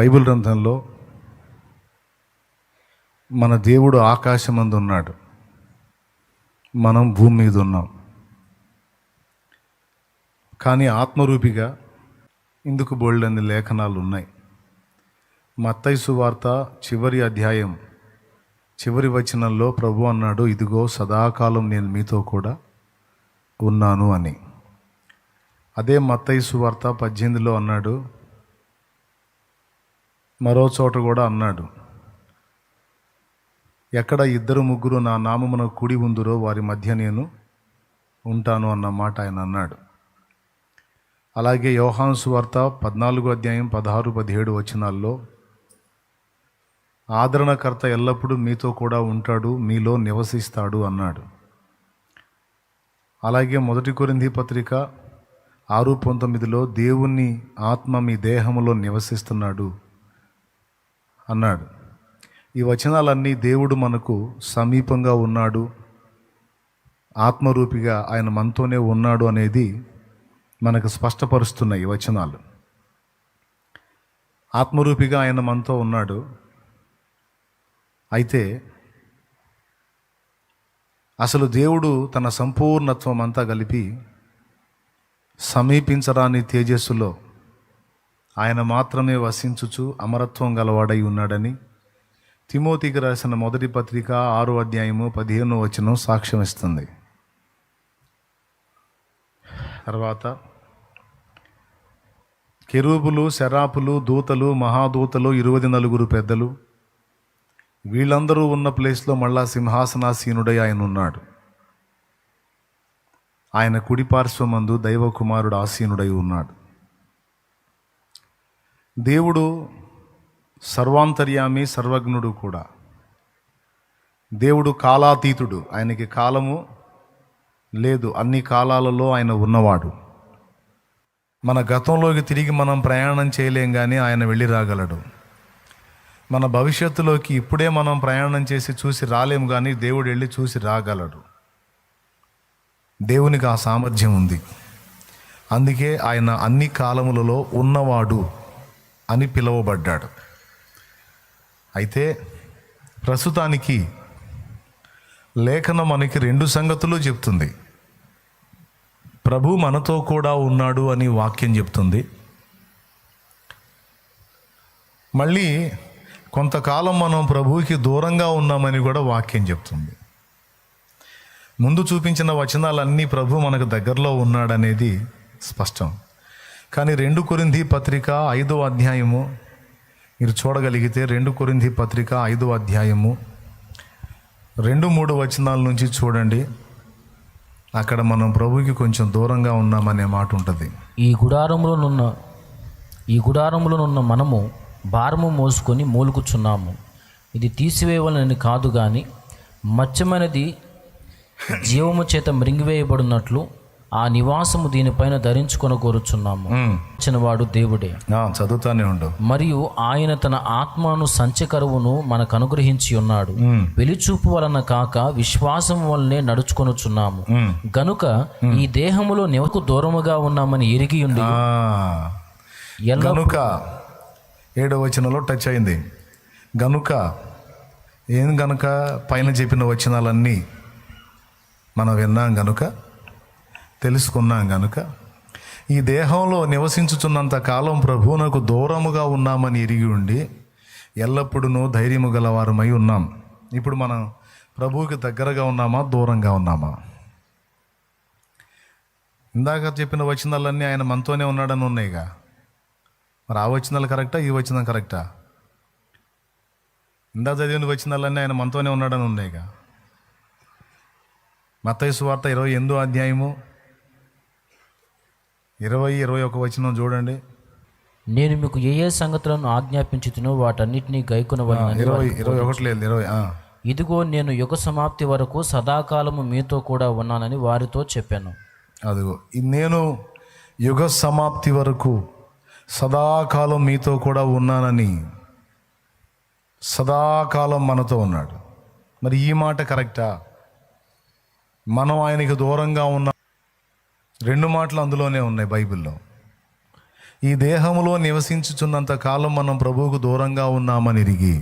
Bible గ్రంథంలో మన దేవుడు ఆకాశమందు ఉన్నాడు, మనం భూమి మీద ఉన్నాం. కానీ ఆత్మరూపిగా ఇందుకు బోల్డన్ని లేఖనాలు ఉన్నాయి. మత్తయి సువార్త చివరి అధ్యాయం చివరి వచనంలో ప్రభు అన్నాడు, ఇదిగో సదాకాలం నేను మీతో కూడా ఉన్నాను అని. అదే మత్తయి సువార్త 18లో అన్నాడు. మరో చోట కూడా అన్నాడు, ఎక్కడ 2-3 నా నామమున కూడి ఉందురో వారి మధ్య నేను ఉంటాను అన్న మాట ఆయన అన్నాడు. అలాగే యోహాను సువార్త 14వ అధ్యాయం 16-17 వచనాల్లో ఆదరణకర్త ఎల్లప్పుడూ మీతో కూడా ఉంటాడు, మీలో నివసిస్తాడు అన్నాడు. అలాగే 1 కొరింథీ పత్రిక 6:19లో దేవుని ఆత్మ మీ దేహములో నివసిస్తున్నాడు అన్నాడు. ఈ వచనాలన్నీ దేవుడు మనకు సమీపంగా ఉన్నాడు, ఆత్మరూపిగా ఆయన మనతోనే ఉన్నాడు అనేది మనకు స్పష్టపరుస్తున్నాయి ఈ వచనాలు. ఆత్మరూపిగా ఆయన మనతో ఉన్నాడు. అయితే అసలు దేవుడు తన సంపూర్ణత్వం అంతా కలిపి సమీపించరాని తేజస్సులో ఆయన మాత్రమే వసించుచు అమరత్వం గలవాడై ఉన్నాడని తిమోతికి రాసిన 1 పత్రిక 6వ అధ్యాయము 15వ వచనం సాక్ష్యం ఇస్తుంది. తర్వాత కెరూబులు, శరాపులు, దూతలు, మహాదూతలు, 24 పెద్దలు, వీళ్ళందరూ ఉన్న ప్లేస్లో మళ్ళా సింహాసనాసీనుడై ఆయన ఉన్నాడు. ఆయన కుడి పార్శ్వమందు దైవ కుమారుడు ఆసీనుడై ఉన్నాడు. దేవుడు సర్వాంతర్యామి, సర్వజ్ఞుడు కూడా. దేవుడు కాలాతీతుడు, ఆయనకి కాలము లేదు, అన్ని కాలాలలో ఆయన ఉన్నవాడు. మన గతంలోకి తిరిగి మనం ప్రయాణం చేయలేం, కానీ ఆయన వెళ్ళి రాగలడు. మన భవిష్యత్తులోకి ఇప్పుడే మనం ప్రయాణం చేసి చూసి రాలేము, కానీ దేవుడు వెళ్ళి చూసి రాగలడు. దేవునికి ఆ సామర్థ్యం ఉంది. అందుకే ఆయన అన్ని కాలములలో ఉన్నవాడు అని పిలువబడ్డాడు. అయితే ప్రస్తుతానికి లేఖనం మనకి 2 సంగతులు చెప్తుంది. ప్రభు మనతో కూడా ఉన్నాడు అని వాక్యం చెప్తుంది. మళ్ళీ కొంతకాలం మనం ప్రభువుకి దూరంగా ఉన్నామని కూడా వాక్యం చెప్తుంది. ముందు చూపించిన వచనాలన్నీ ప్రభు మనకు దగ్గరలో ఉన్నాడనేది స్పష్టం. కానీ 2 కొరింథీ పత్రిక 5వ అధ్యాయము మీరు చూడగలిగితే, 2 కొరింథీ పత్రిక 5వ అధ్యాయము 2-3 వచనాల నుంచి చూడండి. అక్కడ మనం ప్రభువుకి కొంచెం దూరంగా ఉన్నామనే మాట ఉంటుంది. ఈ గుడారములోనున్న మనము భారము మోసుకొని మూలుగుచున్నాము. ఇది తీసివేయవలనని కాదు, కానీ మత్స్యమైనది జీవము చేత మృంగివేయబడినట్లు ఆ నివాసము దీనిపైన ధరించుకొని కోరుచున్నాము. వాడు దేవుడే. చదువుతానే ఉండు. మరియు ఆయన తన ఆత్మను సంచకరువును మనకు అనుగ్రహించి ఉన్నాడు. వెలిచూపు వలన కాక విశ్వాసం వలనే నడుచుకొనుచున్నాము. గనుక ఈ దేహములో నెవకు దూరముగా ఉన్నామని ఎరిగి ఉండి, గనుక 7వ వచనంలో టచ్ అయింది. గనుక ఏం గనుక? పైన చెప్పిన వచనాలన్నీ మనం విన్నాం గనుక, తెలుసుకున్నాం గనుక, ఈ దేహంలో నివసించుచున్నంత కాలం ప్రభువునకు దూరముగా ఉన్నామని ఎరిగి ఉండి ఎల్లప్పుడూ ధైర్యము గలవారమై ఉన్నాం. ఇప్పుడు మనం ప్రభువుకి దగ్గరగా ఉన్నామా, దూరంగా ఉన్నామా? ఇందాక చెప్పిన వచనాలన్నీ ఆయన మనతోనే ఉన్నాడని ఉన్నాయిగా. మరి ఆ వచనాలు కరెక్టా, ఈ వచనం కరెక్టా? ఇందాక చదివిన వచనాలన్నీ ఆయన మనతోనే ఉన్నాడని ఉన్నాయిగా. మత్తయి సువార్త 28వ అధ్యాయము 20-21 వచనం చూడండి. నేను మీకు ఏ సంగతులను ఆజ్ఞాపించుతునో వాటన్నిటినీ గైకొనవలెనని. 21 లేదు, 20. ఇదిగో నేను యుగ సమాప్తి వరకు సదాకాలము మీతో కూడా ఉన్నానని వారితో చెప్పాను. అదిగో నేను యుగ సమాప్తి వరకు సదాకాలం మీతో కూడా ఉన్నానని, సదాకాలం మనతో ఉన్నాడు. మరి ఈ మాట కరెక్టా? మనం ఆయనకి దూరంగా ఉన్న 2 మాటలు అందులోనే ఉన్నాయి బైబిల్లో. ఈ దేహములో నివసించుచున్నంత కాలం మనం ప్రభువుకు దూరంగా ఉన్నామని ఎరిగి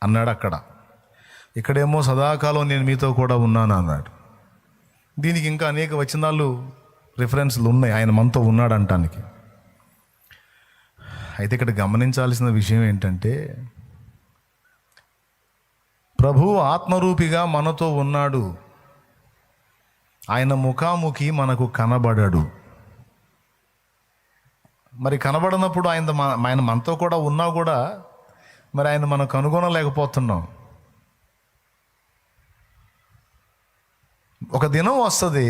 అన్నాడు అక్కడ. ఇక్కడేమో సదాకాలం నేను మీతో కూడా ఉన్నాను అన్నాడు. దీనికి ఇంకా అనేక వచనాలు రిఫరెన్స్లు ఉన్నాయి ఆయన మనతో ఉన్నాడు అంటానికి. అయితే ఇక్కడ గమనించాల్సిన విషయం ఏంటంటే, ప్రభువు ఆత్మరూపిగా మనతో ఉన్నాడు, ఆయన ముఖాముఖి మనకు కనబడడు. మరి కనబడినప్పుడు ఆయన మనతో కూడా ఉన్నా కూడా మరి ఆయన మనం కనుగొనలేకపోతున్నాం. ఒక దినం వస్తుంది,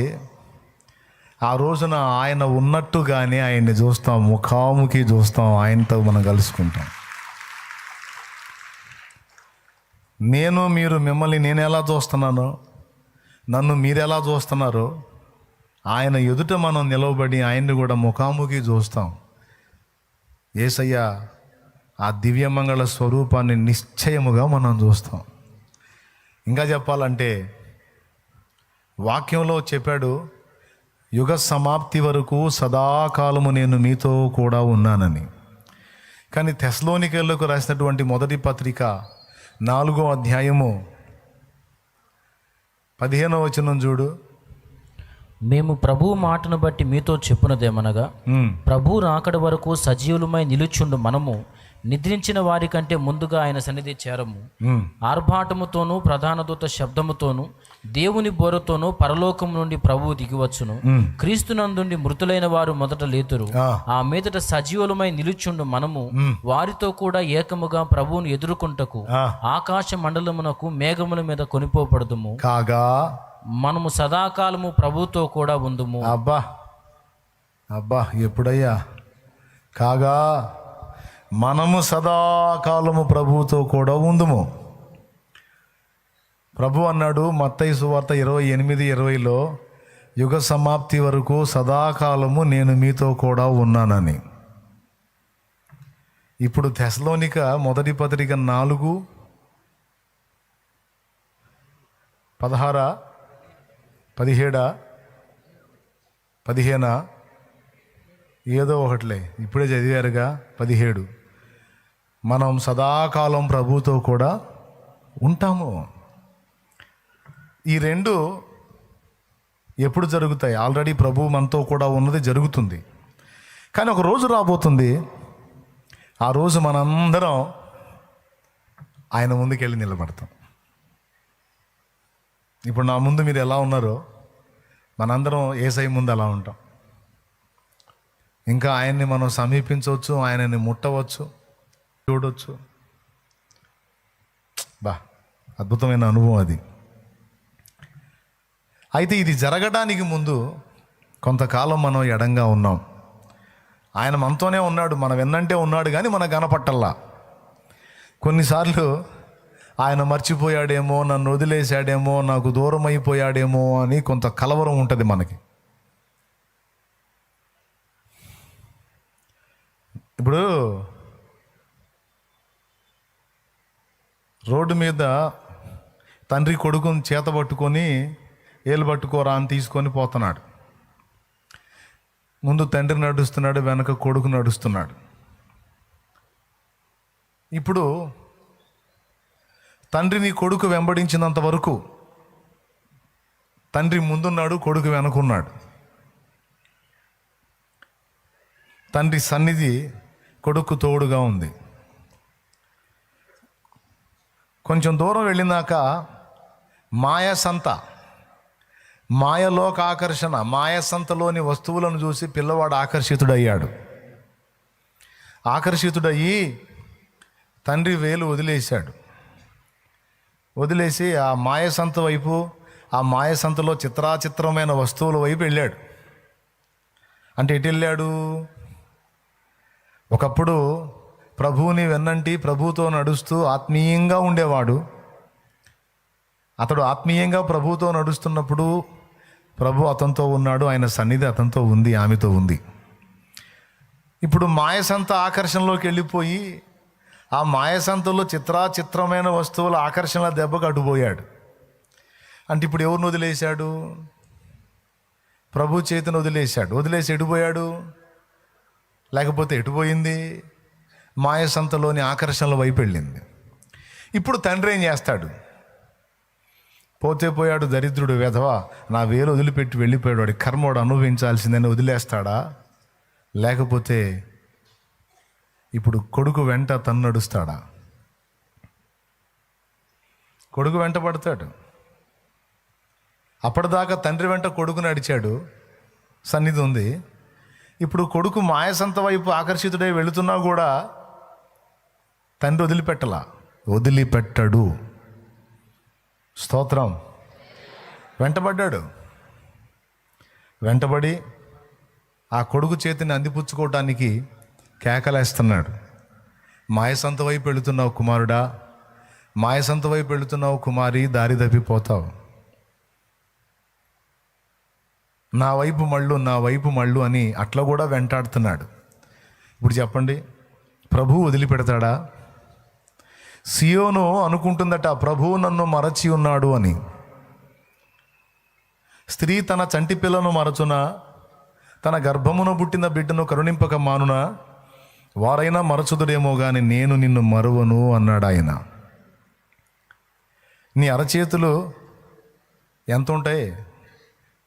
ఆ రోజున ఆయన ఉన్నట్టుగానే ఆయన్ని చూస్తాం, ముఖాముఖి చూస్తాం, ఆయనతో మనం కలుసుకుంటాం. మిమ్మల్ని నేను ఎలా చూస్తున్నానో, నన్ను మీరు ఎలా చూస్తున్నారో, ఆయన ఎదుట మనం నిలవబడి ఆయన్ని కూడా ముఖాముఖి చూస్తాం. యేసయ్య ఆ దివ్యమంగళ స్వరూపాన్ని నిశ్చయముగా మనం చూస్తాం. ఇంకా చెప్పాలంటే వాక్యంలో చెప్పాడు, యుగ సమాప్తి వరకు సదాకాలము నేను మీతో కూడా ఉన్నానని. కానీ తెస్సలోనికీయులకు రాసినటువంటి మొదటి పత్రిక 4వ అధ్యాయము 15వ వచనం చూడు. మేము ప్రభువు మాటను బట్టి మీతో చెప్పునదేమనగా, ప్రభు రాకడ వరకు సజీవులమై నిలుచుండు మనము నిద్రించిన వారి కంటే ముందుగా ఆయన సన్నిధి చేరము. ఆర్భాటముతోనూ ప్రధాన దూత శబ్దముతోనూ దేవుని బోరతోనూ పరలోకం నుండి ప్రభువు దిగివచ్చును. క్రీస్తునందుండి మృతులైన వారు మొదట లేతురు. ఆ మీదట సజీవులమై నిలుచుండు మనము వారితో కూడా ఏకముగా ప్రభువును ఎదుర్కొంటకు ఆకాశ మండలమునకు మేఘముల మీద కొనిపోబడుదుము. కాగా మనము సదాకాలము ప్రభుతో కూడా ఉందుము. అబ్బా ఎప్పుడయ్యా? కాగా మనము సదాకాలము ప్రభువుతో కూడా ఉందుము. ప్రభు అన్నాడు మత్తయి సువార్త 28:20లో, యుగ సమాప్తి వరకు సదాకాలము నేను మీతో కూడా ఉన్నానని. ఇప్పుడు తెస్సలోనిక మొదటి పత్రిక 4:16 17 15 ఏదో ఒకటిలే, ఇప్పుడే చదివారుగా 17. మనం సదాకాలం ప్రభుతో కూడా ఉంటాము. ఈ రెండు ఎప్పుడు జరుగుతాయి? ఆల్రెడీ ప్రభు మనతో కూడా ఉన్నది జరుగుతుంది. కానీ ఒక రోజు రాబోతుంది, ఆ రోజు మనందరం ఆయన ముందుకెళ్ళి నిలబడతాం. ఇప్పుడు నా ముందు మీరు ఎలా ఉన్నారో మనందరం యేసయ్య ముందు అలా ఉంటాం. ఇంకా ఆయన్ని మనం సమీపించవచ్చు, ఆయనని ముట్టవచ్చు, చూడవచ్చు. అద్భుతమైన అనుభవం అది. అయితే ఇది జరగడానికి ముందు కొంతకాలం మనం ఎడంగా ఉన్నాం. ఆయన మనతోనే ఉన్నాడు, మన వెన్నంటే ఉన్నాడు, కానీ మనకు కనపట్టల్లా. కొన్నిసార్లు ఆయన మర్చిపోయాడేమో, నన్ను వదిలేశాడేమో, నాకు దూరం అయిపోయాడేమో అని కొంత కలవరం ఉంటుంది మనకి. ఇప్పుడు రోడ్డు మీద తండ్రి కొడుకుని చేత పట్టుకొని ఏలు పట్టుకోరా అని తీసుకొని పోతున్నాడు. ముందు తండ్రి నడుస్తున్నాడు, వెనక కొడుకు నడుస్తున్నాడు. ఇప్పుడు తండ్రిని కొడుకు వెంబడించినంత వరకు తండ్రి ముందున్నాడు, కొడుకు వెనకున్నాడు. తండ్రి సన్నిధి కొడుకు తోడుగా ఉంది. కొంచెం దూరం వెళ్ళినాక మాయలోక ఆకర్షణ, మాయసంతలోని వస్తువులను చూసి పిల్లవాడు ఆకర్షితుడయ్యాడు. ఆకర్షితుడయ్యి తండ్రి వేలు వదిలేసి ఆ మాయసంత వైపు, ఆ మాయసంతలో చిత్రాచిత్రమైన వస్తువుల వైపు వెళ్ళాడు. అంటే ఎటు వెళ్ళాడు? ఒకప్పుడు ప్రభువుని వెన్నంటి ప్రభువుతో నడుస్తూ ఆత్మీయంగా ఉండేవాడు. అతడు ఆత్మీయంగా ప్రభువుతో నడుస్తున్నప్పుడు ప్రభు అతనితో ఉన్నాడు, ఆయన సన్నిధి అతనితో ఉంది, ఆమెతో ఉంది. ఇప్పుడు మాయసంత ఆకర్షణలోకి వెళ్ళిపోయి ఆ మాయసంతలో చిత్రాచిత్రమైన వస్తువుల ఆకర్షణల దెబ్బకు అడ్డుపోయాడు. అంటే ఇప్పుడు ఎవరిని వదిలేశాడు? ప్రభు చేతిని వదిలేశాడు. వదిలేసి ఎడిపోయాడు? లేకపోతే ఎటు పోయింది? మాయసంతలోని ఆకర్షణల వైపు వెళ్ళింది. ఇప్పుడు తండ్రి ఏం చేస్తాడు? పోతే పోయాడు దరిద్రుడు వెధవ, నా వేలు వదిలిపెట్టి వెళ్ళిపోయాడు, వాడి కర్మోడు అనుభవించాల్సిందని వదిలేస్తాడా? లేకపోతే ఇప్పుడు కొడుకు వెంట తను నడుస్తాడా? కొడుకు వెంట పడతాడు. అప్పటిదాకా తండ్రి వెంట కొడుకు నడిచాడు, సన్నిధి ఉంది. ఇప్పుడు కొడుకు మాయసంత వైపు ఆకర్షితుడై వెళుతున్నా కూడా తండ్రి వదిలిపెట్టడు. స్తోత్రం. వెంటబడి ఆ కొడుకు చేతిని అందిపుచ్చుకోవటానికి కేకలేస్తున్నాడు. మాయసంత వైపు వెళుతున్నావు కుమారుడా, మాయసంత వైపు వెళుతున్నావు కుమారి, దారి తప్పిపోతావు. నా వైపు మళ్ళు అని అట్లా కూడా వెంటాడుతున్నాడు. ఇప్పుడు చెప్పండి, ప్రభువు వదిలిపెడతాడా? సియోను అనుకుంటుందట, ప్రభువు నన్ను మరచి ఉన్నాడు అని. స్త్రీ తన చంటి పిల్లను మరచునా, తన గర్భమును పుట్టిన బిడ్డను కరుణింపక మానునా? వారైనా మరచుదుడేమో కానీ నేను నిన్ను మరువను అన్నాడు ఆయన. నీ అరచేతులు ఎంత ఉంటాయి?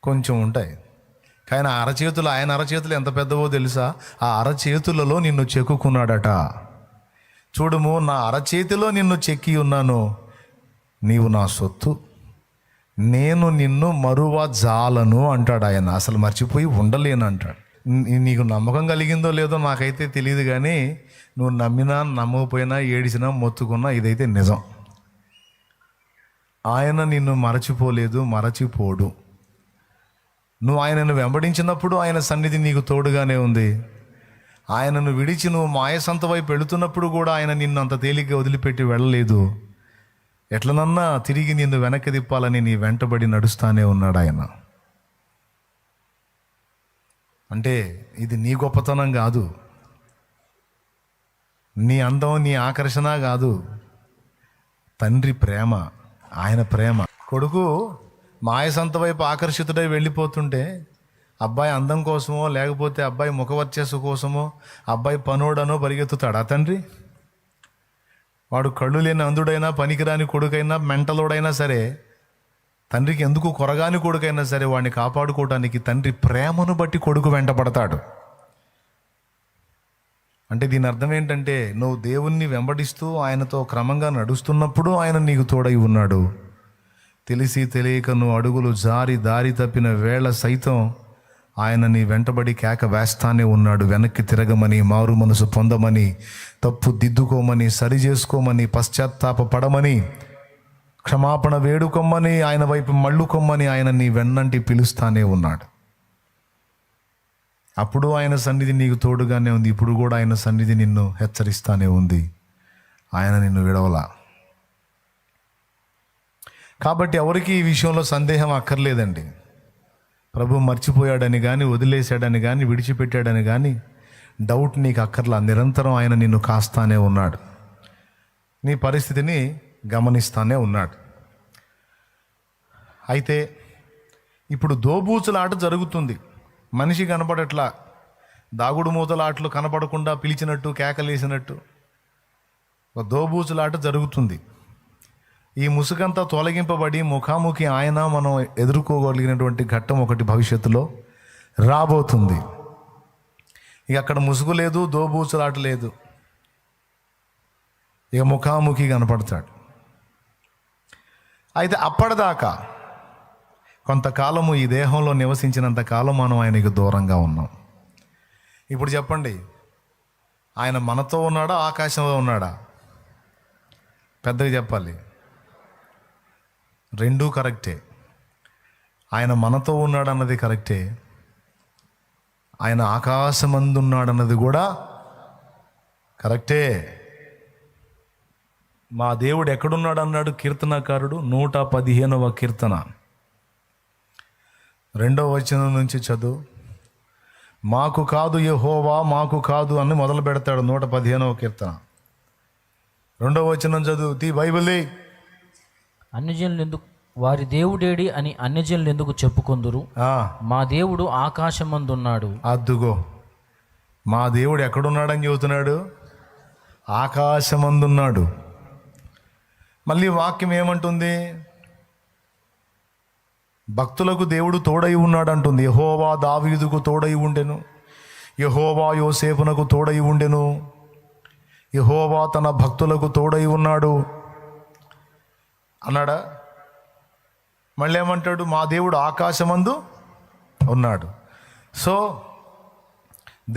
కొంచెం ఉంటాయి. కానీ ఆయన అరచేతులు ఎంత పెద్దవో తెలుసా? ఆ అరచేతులలో నిన్ను చెక్కుకున్నాడట. చూడుము, నా అరచేతిలో నిన్ను చెక్కి ఉన్నాను, నీవు నా సొత్తు, నేను నిన్ను మరువ జాలను అంటాడు ఆయన. అసలు మర్చిపోయి ఉండలేను అంటాడు. నీకు నమ్మకం కలిగిందో లేదో నాకైతే తెలియదు, కానీ నువ్వు నమ్మినా నమ్మకపోయినా ఏడిచినా మొత్తుకున్నా ఇదైతే నిజం. ఆయన నిన్ను మరచిపోడు. నువ్వు ఆయనను వెంబడించినప్పుడు ఆయన సన్నిధి నీకు తోడుగానే ఉంది. ఆయనను విడిచి నువ్వు మాయసంత వైపు వెళుతున్నప్పుడు కూడా ఆయన నిన్ను అంత తేలిగ్గా వదిలిపెట్టి వెళ్ళలేదు. ఎట్లనన్నా తిరిగి నిన్ను వెనక్కి తిప్పాలని నీ వెంటబడి నడుస్తానే ఉన్నాడు ఆయన. అంటే ఇది నీ గొప్పతనం కాదు, నీ అందం, నీ ఆకర్షణ కాదు, తండ్రి ప్రేమ, ఆయన ప్రేమ. కొడుకు మాయసంత వైపు ఆకర్షితుడై వెళ్ళిపోతుంటే అబ్బాయి అందం కోసమో, లేకపోతే అబ్బాయి ముఖవర్చస్సు కోసమో, అబ్బాయి పనోడనో పరిగెత్తుతాడా తండ్రి? వాడు కళ్ళు లేని అందుడైనా, పనికిరాని కొడుకైనా, మెంటలోడైనా సరే, తండ్రికి ఎందుకు కొరగాని కొడుకైనా సరే, వాడిని కాపాడుకోవటానికి తండ్రి ప్రేమను బట్టి కొడుకు వెంటపడతాడు. అంటే దీని అర్థం ఏంటంటే, నువ్వు దేవుణ్ణి వెంబడిస్తూ ఆయనతో క్రమంగా నడుస్తున్నప్పుడు ఆయన నీకు తోడై ఉన్నాడు. తెలిసి తెలియక నువ్వు అడుగులు జారి దారి తప్పిన వేళ సైతం ఆయన నీ వెంటబడి కేక వేస్తానే ఉన్నాడు. వెనక్కి తిరగమని, మారు మనసు పొందమని, తప్పు దిద్దుకోమని, సరి చేసుకోమని, పశ్చాత్తాప పడమని, క్షమాపణ వేడుకొమ్మని, ఆయన వైపు మళ్ళుకొమ్మని ఆయన నీ వెన్నంటి పిలుస్తానే ఉన్నాడు. అప్పుడు ఆయన సన్నిధి నీకు తోడుగానే ఉంది. ఇప్పుడు కూడా ఆయన సన్నిధి నిన్ను హెచ్చరిస్తానే ఉంది. ఆయన నిన్ను విడవలా. కాబట్టి ఎవరికి ఈ విషయంలో సందేహం అక్కర్లేదండి. ప్రభు మర్చిపోయాడని కానీ, వదిలేశాడని కానీ, విడిచిపెట్టాడని కానీ డౌట్ నీకు అక్కర్లా. నిరంతరం ఆయన నిన్ను కాస్తానే ఉన్నాడు, నీ పరిస్థితిని గమనిస్తానే ఉన్నాడు. అయితే ఇప్పుడు దోబూచులాట జరుగుతుంది. మనిషి కనపడట్లా, దాగుడు మూతలాటలు కనపడకుండా పిలిచినట్టు, కేకలేసినట్టు ఒక దోబూచులాట జరుగుతుంది. ఈ ముసుగంతా తొలగింపబడి ముఖాముఖి ఆయన మనం ఎదుర్కోగలిగినటువంటి ఘట్టం ఒకటి భవిష్యత్తులో రాబోతుంది. ఇక అక్కడ ముసుగు లేదు, దోబూచులాట లేదు, ఇక ముఖాముఖి కనపడతాడు. అయితే అప్పటిదాకా కొంతకాలము ఈ దేహంలో నివసించినంత కాలం మనం ఆయనకు దూరంగా ఉన్నాం. ఇప్పుడు చెప్పండి, ఆయన మనతో ఉన్నాడా, ఆకాశంలో ఉన్నాడా? పెద్దగా చెప్పాలి. రెండూ కరెక్టే. ఆయన మనతో ఉన్నాడన్నది కరెక్టే, ఆయన ఆకాశమందున్నాడన్నది కూడా కరెక్టే. మా దేవుడు ఎక్కడున్నాడు అన్నాడు కీర్తనకారుడు 115వ కీర్తన 2వ వచనం నుంచి చదువు. మాకు కాదు యెహోవా, మాకు కాదు అని మొదలు పెడతాడు 115వ కీర్తన. 2వ వచనం చదువు, తీ బైబిల్. అన్యజనులు ఎందుకు వారి దేవుడేడి అని అన్యజనులు ఎందుకు చెప్పుకొందురు? మా దేవుడు ఆకాశమందున్నాడు. అద్దుగో, మా దేవుడు ఎక్కడున్నాడని చెబుతున్నాడు? ఆకాశమందున్నాడు. మళ్ళీ వాక్యం ఏమంటుంది? భక్తులకు దేవుడు తోడై ఉన్నాడు అంటుంది. యెహోవా దావీదుకు తోడై ఉండెను, యెహోవా యోసేపునకు తోడై ఉండెను, యెహోవా తన భక్తులకు తోడై ఉన్నాడు అన్నాడా? మళ్ళీ ఏమంటాడు? మా దేవుడు ఆకాశమందు ఉన్నాడు. సో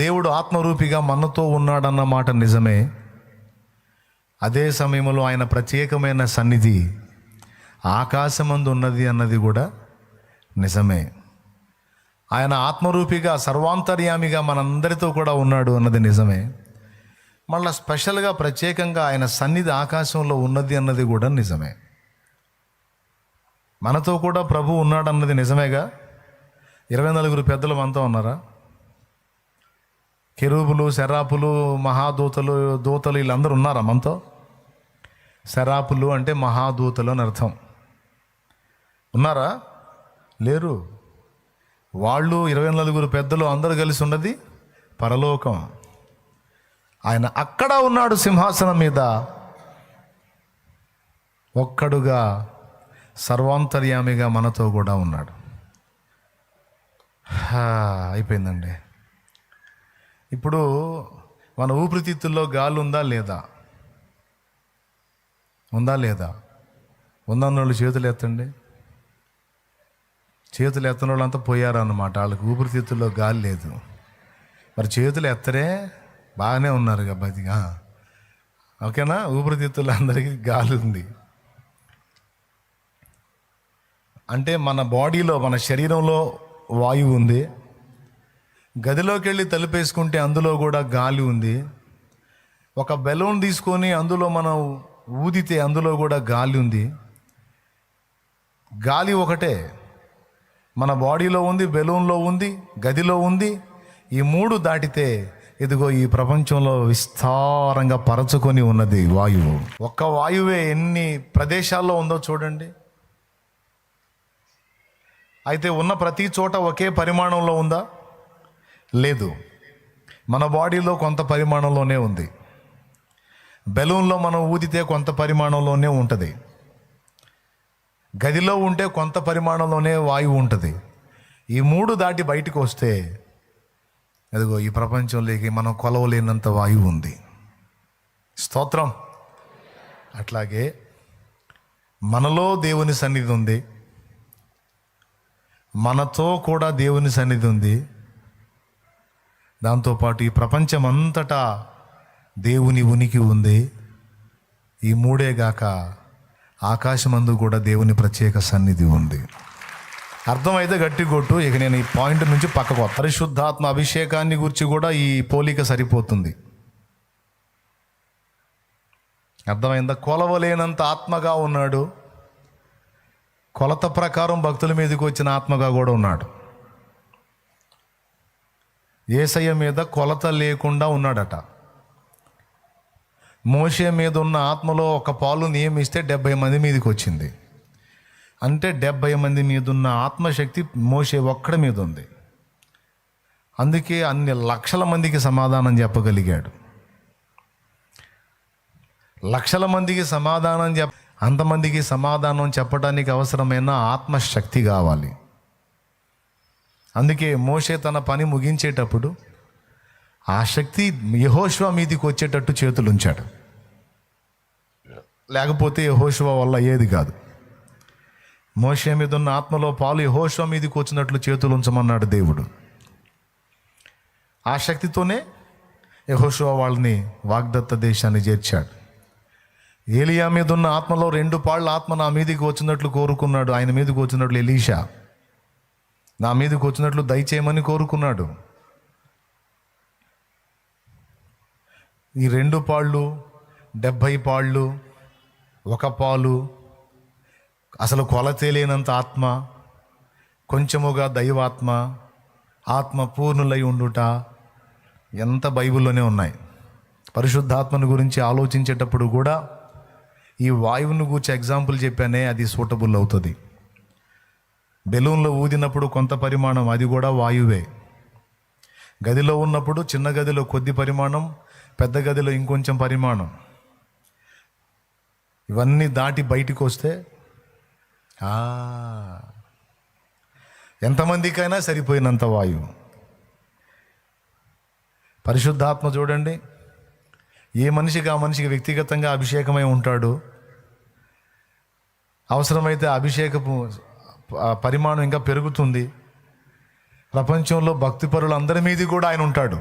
దేవుడు ఆత్మరూపిగా మనతో ఉన్నాడన్నమాట నిజమే. అదే సమయంలో ఆయన ప్రత్యేకమైన సన్నిధి ఆకాశమందు ఉన్నది అన్నది కూడా నిజమే. ఆయన ఆత్మరూపిగా సర్వాంతర్యామిగా మనందరితో కూడా ఉన్నాడు అన్నది నిజమే. మళ్ళీ స్పెషల్గా ప్రత్యేకంగా ఆయన సన్నిధి ఆకాశంలో ఉన్నది అన్నది కూడా నిజమే. మనతో కూడా ప్రభు ఉన్నాడు అన్నది నిజమేగా. 24 పెద్దలు మనతో ఉన్నారా? కెరూబులు, శరాపులు, మహాదూతలు, దూతలు వీళ్ళందరూ ఉన్నారా మనతో? శరాపులు అంటే మహాదూతలు అని అర్థం. ఉన్నారా? లేరు. వాళ్ళు 24 పెద్దలు అందరూ కలిసి ఉన్నది పరలోకం. ఆయన అక్కడ ఉన్నాడు సింహాసనం మీద, ఒక్కడుగా సర్వాంతర్యామిగా మనతో కూడా ఉన్నాడు. అయిపోయిందండి. ఇప్పుడు మన ఊపిరితిత్తుల్లో గాలి ఉందా లేదా? ఉందా లేదా? ఉందన్న వాళ్ళు చేతులు ఎత్తండి. చేతులు ఎత్తని వాళ్ళంతా పోయారన్నమాట. వాళ్ళకి ఊపిరితిత్తుల్లో గాలి లేదు. మరి చేతులు ఎత్తరే బాగానే ఉన్నారు బతిగా. ఓకేనా? ఊపిరితిత్తుల్లో అందరికీ గాలి ఉంది. అంటే మన బాడీలో, మన శరీరంలో వాయువు ఉంది. గదిలోకి వెళ్ళి తలుపేసుకుంటే అందులో కూడా గాలి ఉంది. ఒక బెలూన్ తీసుకొని అందులో మనం ఊదితే అందులో కూడా గాలి ఉంది. గాలి ఒకటే మన బాడీలో ఉంది, బెలూన్లో ఉంది, గదిలో ఉంది. ఈ 3 దాటితే ఇదిగో ఈ ప్రపంచంలో విస్తారంగా పరచుకొని ఉన్నది వాయువు. ఒక్క వాయువే ఎన్ని ప్రదేశాల్లో ఉందో చూడండి. అయితే ఉన్న ప్రతి చోట ఒకే పరిమాణంలో ఉందా? లేదు. మన బాడీలో కొంత పరిమాణంలోనే ఉంది. బెలూన్లో మనం ఊదితే కొంత పరిమాణంలోనే ఉంటుంది. గదిలో ఉంటే కొంత పరిమాణంలోనే వాయువు ఉంటుంది. ఈ 3 దాటి బయటకు వస్తే అదిగో ఈ ప్రపంచంలోకి మనం కొలవలేనంత వాయువు ఉంది. స్తోత్రం. అట్లాగే మనలో దేవుని సన్నిధి ఉంది, మనతో కూడా దేవుని సన్నిధి ఉంది. దాంతోపాటు ఈ ప్రపంచమంతటా దేవుని ఉనికి ఉంది. ఈ 3 గాక ఆకాశమందు కూడా దేవుని ప్రత్యేక సన్నిధి ఉంది. అర్థమైతే గట్టి కొట్టు. ఇక నేను ఈ పాయింట్ నుంచి పక్కకు వస్తా. పరిశుద్ధాత్మ అభిషేకాన్ని గురించి కూడా ఈ పోలిక సరిపోతుంది. అర్థమైందా? కొలవలేనంత ఆత్మగా ఉన్నాడు. కొలత ప్రకారం భక్తుల మీదకి వచ్చిన ఆత్మగా కూడా ఉన్నాడు. యేసయ్య మీద కొలత లేకుండా ఉన్నాడట. మోషే మీద ఉన్న ఆత్మలో ఒక పాలు నియమిస్తే 70 మంది మీదకి వచ్చింది. అంటే 70 మంది మీద ఉన్న ఆత్మశక్తి మోషే ఒక్కడి మీద ఉంది. అందుకే అన్ని లక్షల మందికి సమాధానం చెప్పగలిగాడు. లక్షల మందికి సమాధానం అంతమందికి సమాధానం చెప్పడానికి అవసరమైన ఆత్మశక్తి కావాలి. అందుకే మోషే తన పని ముగించేటప్పుడు ఆ శక్తి యెహోషువ మీదికి వచ్చేటట్టు చేతులు ఉంచాడు. లేకపోతే యెహోషువ వల్ల ఏది కాదు. మోషే మీద ఉన్న ఆత్మలో పాలు యెహోషువ మీదకి వచ్చినట్లు చేతులు ఉంచమన్నాడు దేవుడు. ఆ శక్తితోనే యెహోషువ వాళ్ళని వాగ్దత్త దేశాన్ని చేర్చాడు. ఏలియా మీద ఉన్న ఆత్మలో 2 పాళ్ళ ఆత్మ నా మీదకి వచ్చినట్లు కోరుకున్నాడు. ఆయన మీదకి వచ్చినట్లు ఎలీషా నా మీదకి వచ్చినట్లు దయచేయమని కోరుకున్నాడు. ఈ 2 పాళ్ళు, 70 పాళ్ళు, 1 పాలు, అసలు కొలతేలేనంత ఆత్మ, కొంచెముగా దైవాత్మ, ఆత్మ పూర్ణులై ఉండుట ఎంత బైబిల్లోనే ఉన్నాయి. పరిశుద్ధాత్మను గురించి ఆలోచించేటప్పుడు కూడా ఈ వాయువును గురించి ఎగ్జాంపుల్ చెప్పానే, అది సూటబుల్ అవుతుంది. బెలూన్లో ఊదినప్పుడు కొంత పరిమాణం, అది కూడా వాయువే. గదిలో ఉన్నప్పుడు చిన్న గదిలో కొద్ది పరిమాణం, పెద్ద గదిలో ఇంకొంచెం పరిమాణం. ఇవన్నీ దాటి బయటికి వస్తే ఎంతమందికైనా సరిపోయినంత వాయువు. పరిశుద్ధాత్మ చూడండి, ఏ మనిషికి ఆ మనిషికి వ్యక్తిగతంగా అభిషేకమై ఉంటాడు. అవసరమైతే అభిషేకపు పరిమాణం ఇంకా పెరుగుతుంది. ప్రపంచంలో భక్తిపరులందరి మీద కూడా ఆయన ఉంటాడు.